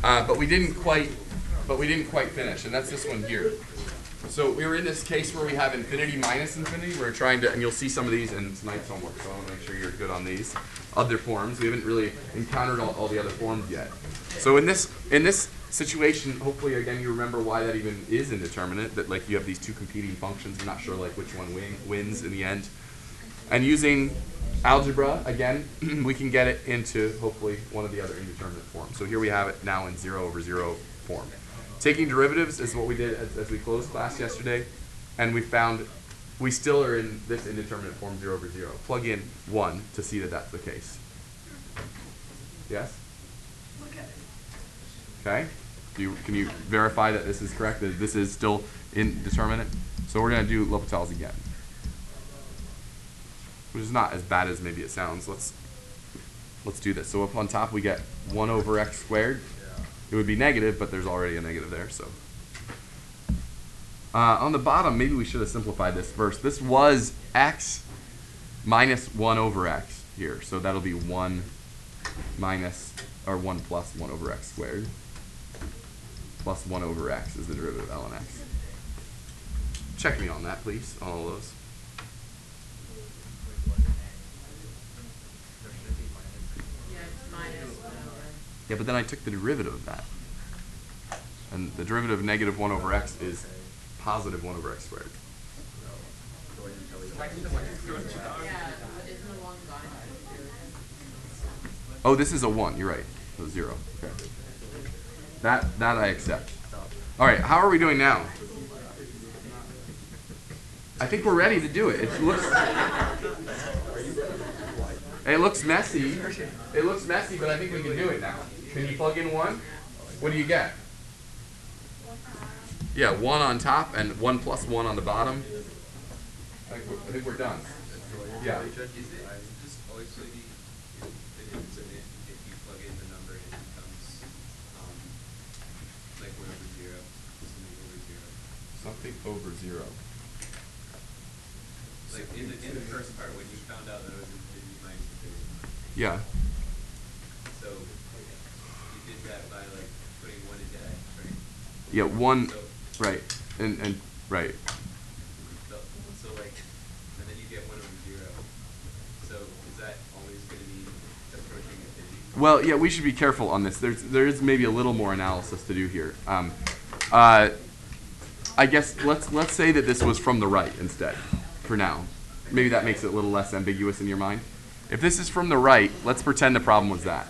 But we didn't quite finish, and that's this one here. So we were in this case where we have infinity minus infinity. We're trying to, and you'll see some of these in tonight's homework, so I want to make sure you're good on these. Other forms. We haven't really encountered all the other forms yet. So in this situation, hopefully again you remember why that even is indeterminate, that like you have these two competing functions, you're not sure like which one wins in the end. And using algebra, again, we can get it into hopefully one of the other indeterminate forms. So here we have it now in 0 over 0 form. Taking derivatives is what we did as we closed class yesterday, and we found we still are in this indeterminate form 0 over 0. Plug in 1 to see that that's the case. Yes? Look at it. Okay. Can you verify that this is correct, that this is still indeterminate? So we're going to do L'Hopital's again, which is not as bad as maybe it sounds. Let's do this. So up on top we get 1 over x squared. It would be negative, but there's already a negative there. So on the bottom, maybe we should have simplified this first. This was x minus 1 over x here. So that'll be 1 minus, or 1 plus 1 over x squared. Plus 1 over x is the derivative of ln x. Check me on that, please, on all those. Yeah, but then I took the derivative of that. And the derivative of negative 1 over x is positive 1 over x squared. Oh, this is a 1. You're right. So 0. Okay. That I accept. All right, how are we doing now? I think we're ready to do it. It looks messy. It looks messy, but I think we can do it now. Can you plug in 1? What do you get? Yeah, 1 on top and 1 plus 1 on the bottom. I think we're done. Yeah. Something over 0. Like in the first part, when you found out that it was infinity minus infinity. Yeah. So you did that by like putting 1 into x, right? Yeah, 1, So, right, and right. so like, and then you get 1 over 0. So is that always going to be approaching infinity? Well, yeah, we should be careful on this. There is maybe a little more analysis to do here. I guess let's say that this was from the right instead, for now. Maybe that makes it a little less ambiguous in your mind. If this is from the right, let's pretend the problem was that.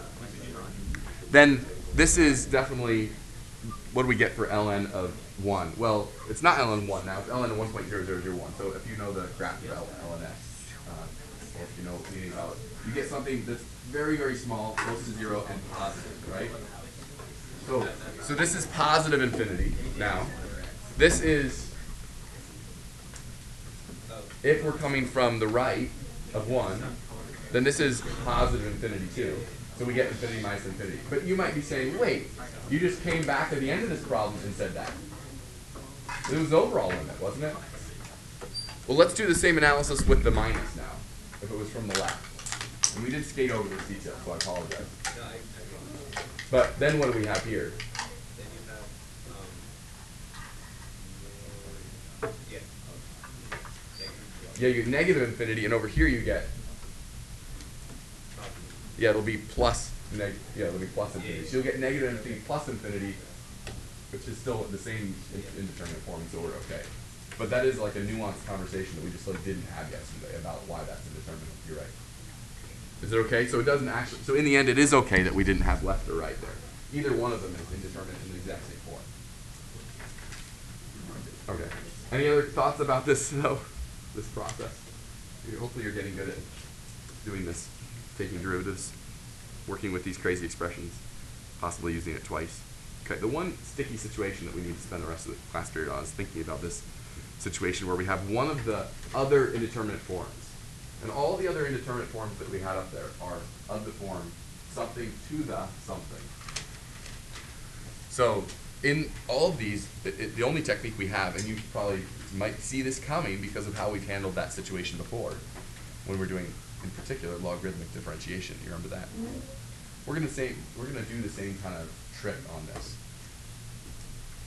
Then this is definitely, what do we get for ln of 1? Well, it's not ln 1 now, it's ln of 1.0001. So if you know the graph of ln x, or if you know anything about it, you get something that's very, very small, close to 0, and positive, right? So this is positive infinity now. This is, if we're coming from the right of 1, then this is positive infinity too. So we get infinity minus infinity. But you might be saying, wait, you just came back at the end of this problem and said that. It was overall limit, wasn't it? Well, let's do the same analysis with the minus now, if it was from the left. And we did skate over this detail, so I apologize. But then what do we have here? Yeah, you get negative infinity, and over here you get, yeah, it'll be plus infinity. So you'll get negative infinity plus infinity, which is still the same indeterminate form, so we're okay. But that is like a nuanced conversation that we just like didn't have yesterday about why that's indeterminate. You're right. Is it okay? So it doesn't actually. So in the end, it is okay that we didn't have left or right there. Either one of them is indeterminate in the exact same form. Okay. Any other thoughts about this though? This process. Hopefully you're getting good at doing this, taking derivatives, working with these crazy expressions, possibly using it twice. Okay, the one sticky situation that we need to spend the rest of the class period on is thinking about this situation where we have one of the other indeterminate forms. And all the other indeterminate forms that we had up there are of the form something to the something. So in all of these, the only technique we have, and you probably might see this coming because of how we've handled that situation before, when we're doing, in particular, logarithmic differentiation. You remember that? we're gonna do the same kind of trick on this.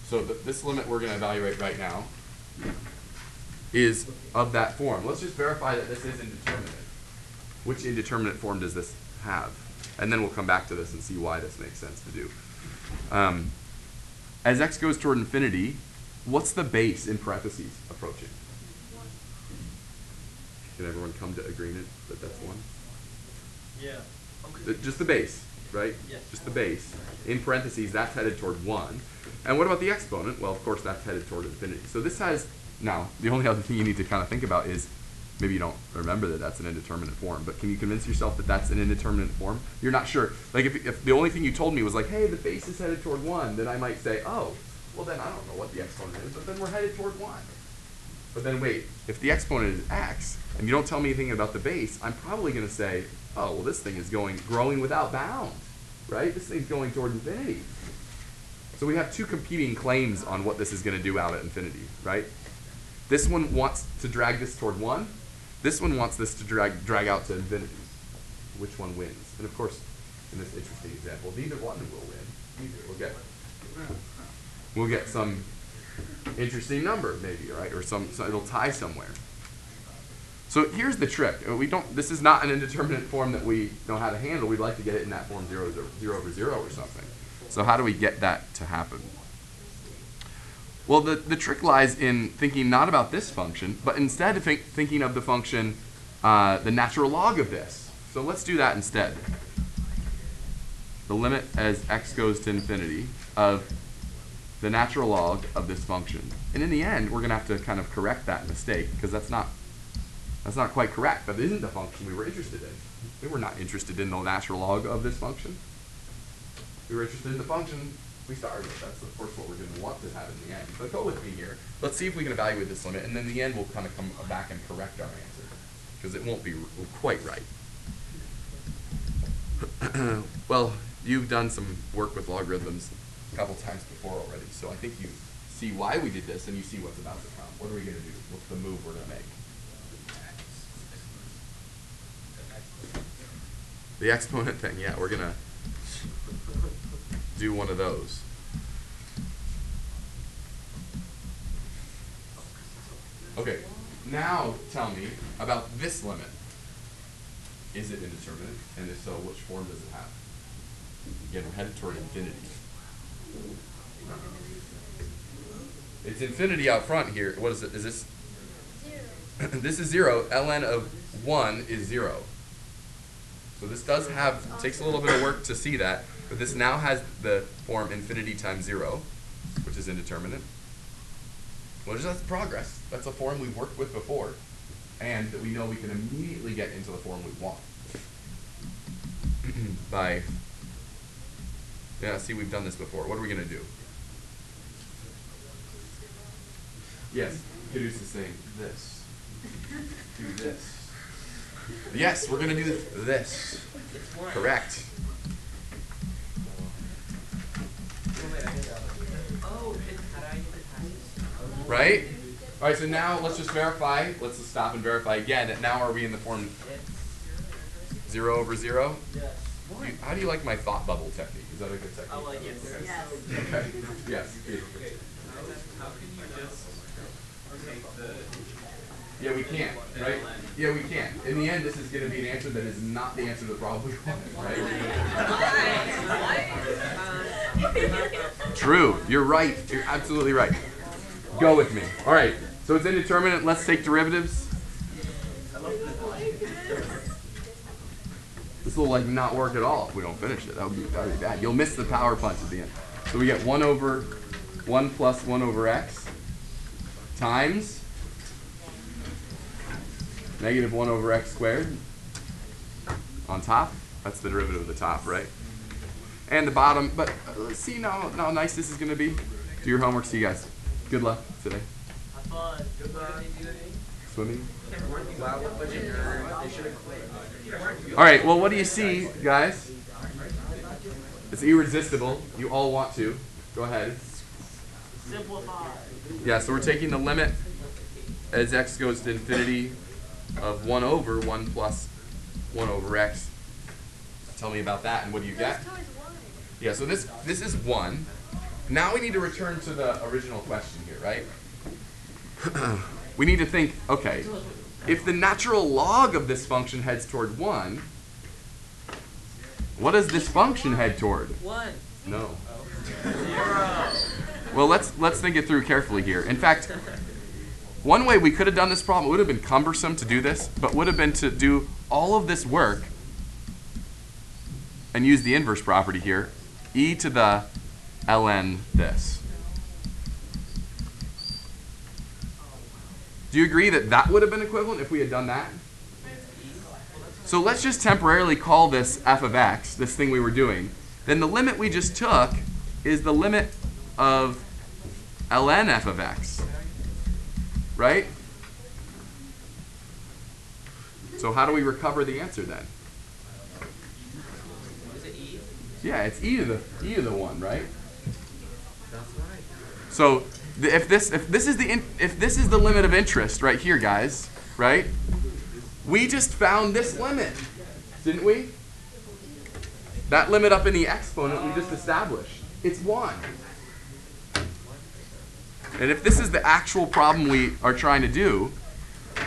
So this limit we're gonna evaluate right now is of that form. Let's just verify that this is indeterminate. Which indeterminate form does this have? And then we'll come back to this and see why this makes sense to do. As x goes toward infinity, what's the base in parentheses approaching? Can everyone come to agreement that that's 1? Yeah. Just the base, right? Yes. Just the base. In parentheses, that's headed toward 1. And what about the exponent? Well, of course, that's headed toward infinity. So this has, now, the only other thing you need to kind of think about is, maybe you don't remember that that's an indeterminate form, but can you convince yourself that that's an indeterminate form? You're not sure. Like, if the only thing you told me was like, hey, the base is headed toward 1, then I might say, oh, well, then I don't know what the exponent is, but then we're headed toward 1. But then wait, if the exponent is x, and you don't tell me anything about the base, I'm probably going to say, oh, well, this thing is growing without bound, right? This thing's going toward infinity. So we have two competing claims on what this is going to do out at infinity, right? This one wants to drag this toward 1. This one wants this to drag out to infinity. Which one wins? And of course, in this interesting example, neither one will win. We'll get some interesting number, maybe, right? Or so it'll tie somewhere. So here's the trick. This is not an indeterminate form that we know how to handle. We'd like to get it in that form 0 over 0 or something. So how do we get that to happen? Well, the trick lies in thinking not about this function, but instead of thinking of the function, the natural log of this. So let's do that instead. The limit as x goes to infinity of the natural log of this function. And in the end, we're going to have to kind of correct that mistake, because that's not quite correct. That isn't the function we were interested in. We were not interested in the natural log of this function. We were interested in the function we started with. That's, of course, what we're going to want to have in the end. But go with me here. Let's see if we can evaluate this limit, and then in the end, we'll kind of come back and correct our answer, because it won't be quite right. Well, you've done some work with logarithms a couple times before already, so I think you see why we did this, and you see what's about to come. What are we going to do? What's the move we're going to make? The exponent thing, yeah, we're going to do one of those. Okay, now tell me about this limit. Is it indeterminate? And if so, which form does it have? Again, we're headed toward infinity. It's infinity out front here. What is it? Is this? 0. This is 0. ln of 1 is 0. So this does have, takes a little bit of work to see that, but this now has the form infinity times 0, which is indeterminate. Well, that's progress. That's a form we've worked with before, and that we know we can immediately get into the form we want. See, we've done this before. What are we going to do? Yes, Caduce is saying this. Do this. Yes, we're going to do this. Correct. Right? All right, so now let's just verify. Let's just stop and verify again. Now are we in the form 0 over 0? Yes. How do you like my thought bubble technique? Is that a good technique? I like it. Yes. Okay. Yes. Okay, how can you just take the... Yeah, we can't, right? Yeah, we can't. In the end, this is going to be an answer that is not the answer to the problem we wanted, right? True. You're right. You're absolutely right. Go with me. All right. So it's indeterminate. Let's take derivatives. This will like not work at all if we don't finish it. That would be bad. You'll miss the power punch at the end. So we get 1 over 1 plus 1 over x times negative 1 over x squared on top. That's the derivative of the top, right? And the bottom. But let's see how nice this is going to be. Do your homework. See you guys. Good luck today. Have fun. Goodbye. Swimming. All right, well, what do you see, guys? It's irresistible. You all want to. Go ahead. Simplify. Yeah, so we're taking the limit as x goes to infinity of 1 over 1 plus 1 over x Tell me about that, and what do you get? Yeah, so this is 1. Now we need to return to the original question here, right? We need to think, okay, if the natural log of this function heads toward 1, what does this function head toward? 1. No. 0. Well, let's think it through carefully here. In fact, one way we could have done this problem, it would have been cumbersome to do this, but would have been to do all of this work and use the inverse property here, e to the ln this. Do you agree that that would have been equivalent if we had done that? So let's just temporarily call this f of x, this thing we were doing. Then the limit we just took is the limit of ln f of x, right? So how do we recover the answer then? Is it E? Yeah, it's e to the 1, right? That's right. So if this is the limit of interest right here, guys, right? We just found this limit, didn't we? That limit up in the exponent we just established. It's 1. And if this is the actual problem we are trying to do,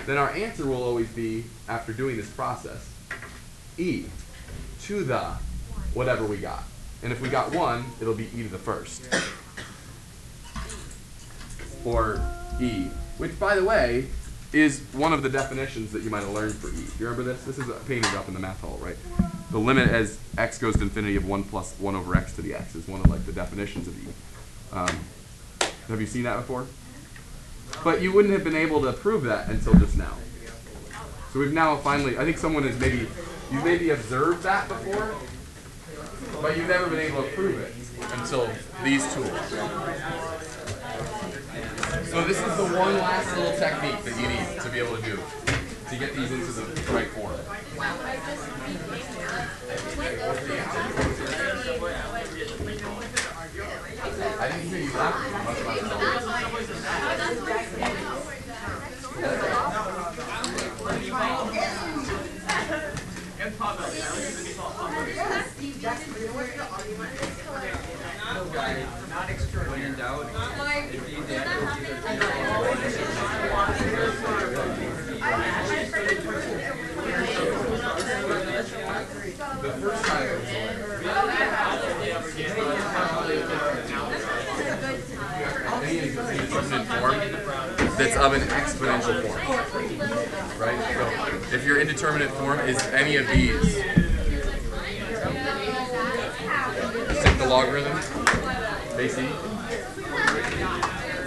then our answer will always be, after doing this process, e to the whatever we got. And if we got 1, it'll be e to the first. Or e, which, by the way, is one of the definitions that you might have learned for e. Do you remember this? This is painted up in the math hall, right? The limit as x goes to infinity of 1 plus 1 over x to the x is one of like the definitions of e. Have you seen that before? But you wouldn't have been able to prove that until just now. So we've now finally, I think someone has you've maybe observed that before, but you've never been able to prove it until these tools. So this is the one last little technique that you need to be able to do to get these into the right form. I didn't hear you laughing much about Not extra. When in doubt, if you did, the first time it was any indeterminate form that's of an exponential form, right? So if your indeterminate form is any of these, just take the logarithm, base e,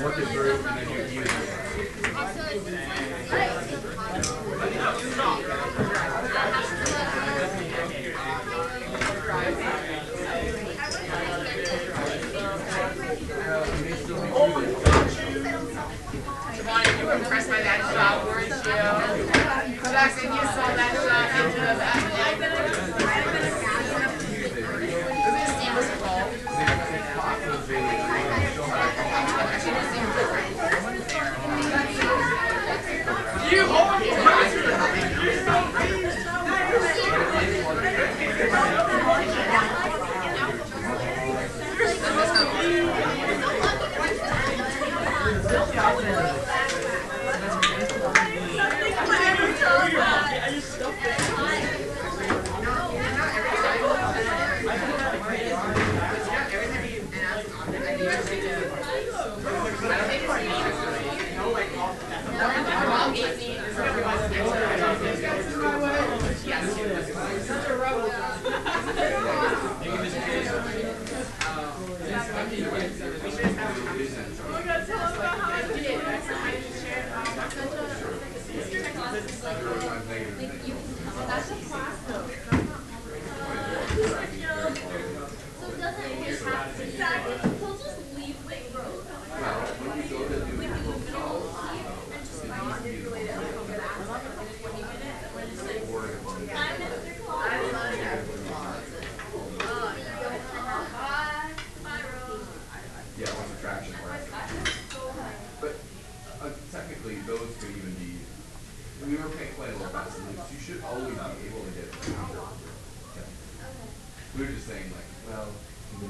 work it through, and then you e to the Shivani, you were impressed by that shot, weren't you? Jackson, you saw that shot into the back. You hold it!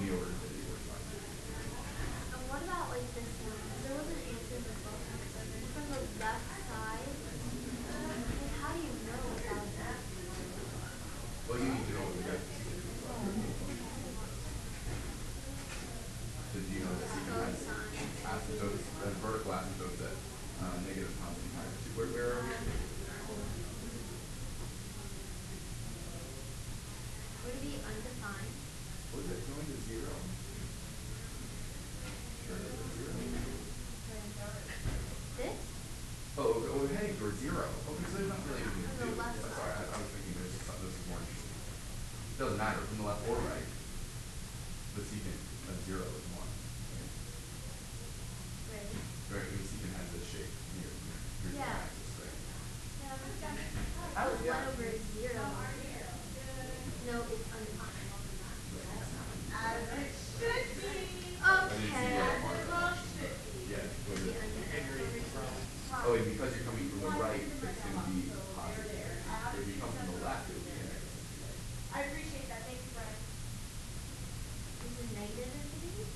me over to infinity works fine. And what about like this one? There was an answer for both answers. From the left side, like how do you know about that? Well, you need to know what the right. Did you know that secant has asymptotes, vertical asymptotes at negative constant times 2? Where are we? Would it be undefined? Was it going to 0? Sure, it's a 0. This? Oh, we're heading towards 0. Okay, so there's not really anything to On do. the left Sorry, side. I was thinking this is more interesting. Doesn't matter from the left or right. The secant of 0 is 1. Right. Right, I mean, secant has this shape here. Here's the Yeah. axis, right? Yeah, but 1 over 0. No, it's undefined. I didn't see where the part was. Yeah. what is it? Oh, and because you're coming from the right, it's going to be positive. But if you come from the left, it'll be negative. I appreciate that. Thank you, Brian. Is it negative infinity?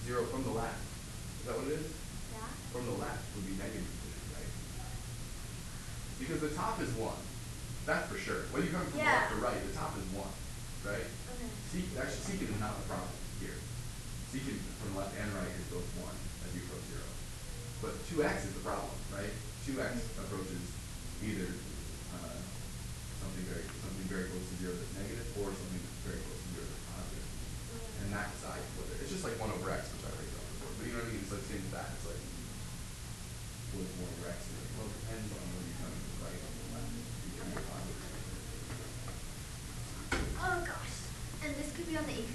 0 from the left. Is that what it is? Yeah. From the left would be negative infinity, right? Because the top is 1. That's for sure. Whether you come from Yeah. left or right, the top is 1, right? Okay. Actually, secant is not the problem here. Secant from left and right is both 1 as you approach 0. But 2x is the problem, right? 2x approaches either something very close to 0 that's negative, or something that's very close to 0 that's positive. And that decides whether it's just like 1 over x, which I already talked before. But you know what I mean? It's like same as that. It's like what is 1 over x? Well, it depends on whether you're coming from the right or the left. You can be positive. Oh gosh. And this could be on the AP